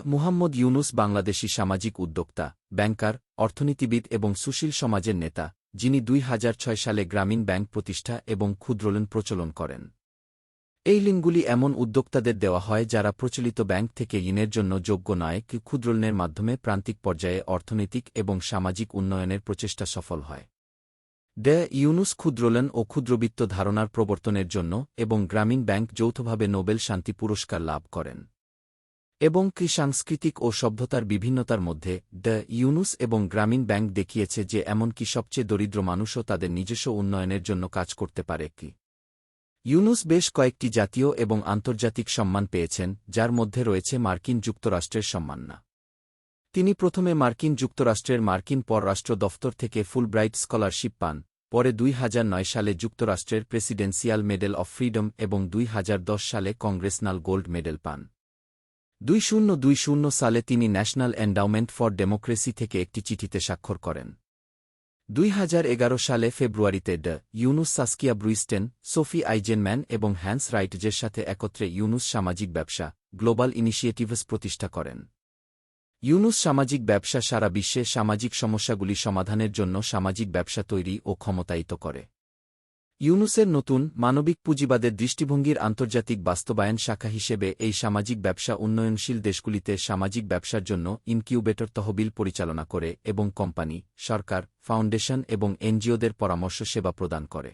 মুহাম্মদ ইউনুস বাংলাদেশী সামাজিক উদ্যোক্তা, ব্যাংকার, অর্থনীতিবিদ এবং সুশীল সমাজের নেতা, যিনি ২০০৬ সালে গ্রামীণ ব্যাংক প্রতিষ্ঠা এবং ক্ষুদ্রঋণ প্রচলন করেন। এই ঋণগুলি এমন উদ্যোক্তাদের দেওয়া হয় যারা প্রচলিত ব্যাংক থেকে ঋণের জন্য যোগ্য নয়, ক্ষুদ্রঋণের মাধ্যমে প্রান্তিক পর্যায়ে অর্থনৈতিক এবং সামাজিক উন্নয়নের প্রচেষ্টা সফল হয়। ইউনুস ক্ষুদ্রঋণ ও ক্ষুদ্রবিত্ত ধারণার প্রবর্তনের জন্য এবং গ্রামীণ ব্যাংক যৌথভাবে নোবেল শান্তি পুরস্কার লাভ করেন। এবং সাংস্কৃতিক ও সভ্যতার বিভিন্নতার মধ্যে ইউনুস এবং গ্রামীণ ব্যাংক দেখিয়েছে যে এমনকি সবচেয়ে দরিদ্র মানুষও তাদের নিজস্ব উন্নয়নের জন্য কাজ করতে পারে। ইউনুস বেশ কয়েকটি জাতীয় এবং আন্তর্জাতিক সম্মান পেয়েছেন, যার মধ্যে রয়েছে মার্কিন যুক্তরাষ্ট্রের সম্মাননা। তিনি প্রথমে মার্কিন যুক্তরাষ্ট্রের মার্কিন পররাষ্ট্র দফতর থেকে ফুলব্রাইট স্কলারশিপ পান, পরে ২০০৯ সালে যুক্তরাষ্ট্রের প্রেসিডেন্সিয়াল মেডেল অফ ফ্রিডম এবং ২০১০ সালে কংগ্রেসনাল গোল্ড মেডেল পান। ২০২০ সালে তিনি ন্যাশনাল এন্ডাওমেন্ট ফর ডেমোক্রেসি থেকে একটি চিঠিতে স্বাক্ষর করেন। ২০১১ সালে ফেব্রুয়ারিতে ইউনুস সাস্কিয়া ব্রুইস্টেন, সোফি আইজেনম্যান এবং হ্যান্স রাইটজের সাথে একত্রে ইউনুস সামাজিক ব্যবসা, গ্লোবাল ইনিশিয়েটিভস প্রতিষ্ঠা করেন। ইউনুস সামাজিক ব্যবসা সারা বিশ্বে সামাজিক সমস্যাগুলি সমাধানের জন্য সামাজিক ব্যবসা তৈরি ও ক্ষমতায়িত করে। ইউনুসের নতুন মানবিক পুঁজিবাদের দৃষ্টিভঙ্গির আন্তর্জাতিক বাস্তবায়ন শাখা হিসেবে এই সামাজিক ব্যবসা উন্নয়নশীল দেশগুলিতে সামাজিক ব্যবসার জন্য ইনকিউবেটর তহবিল পরিচালনা করে এবং কোম্পানি, সরকার, ফাউন্ডেশন এবং এনজিওদের পরামর্শ সেবা প্রদান করে।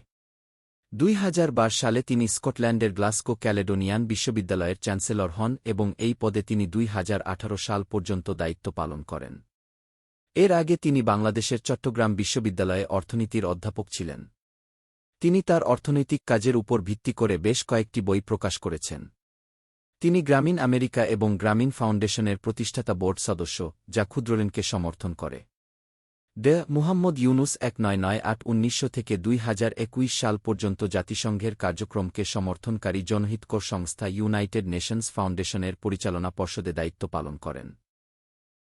২০১২ সালে তিনি স্কটল্যান্ডের গ্লাসগো ক্যালেডোনিয়ান বিশ্ববিদ্যালয়ের চ্যান্সেলর হন এবং এই পদে তিনি ২০১৮ সাল পর্যন্ত দায়িত্ব পালন করেন। এর আগে তিনি বাংলাদেশের চট্টগ্রাম বিশ্ববিদ্যালয়ে অর্থনীতির অধ্যাপক ছিলেন। তিনি তার অর্থনৈতিক কাজের উপর ভিত্তি করে বেশ কয়েকটি বই প্রকাশ করেছেন। তিনি গ্রামীণ আমেরিকা এবং গ্রামীণ ফাউন্ডেশনের প্রতিষ্ঠাতা বোর্ড সদস্য, যা ক্ষুদ্রঋণকে সমর্থন করে। মুহাম্মদ ইউনুস ১৯৯৮-১৯০০ থেকে ২০২১ সাল পর্যন্ত জাতিসংঘের কার্যক্রমকে সমর্থনকারী জনহিতকর সংস্থা ইউনাইটেড নেশনস ফাউন্ডেশনের পরিচালনা পর্ষদে দায়িত্ব পালন করেন।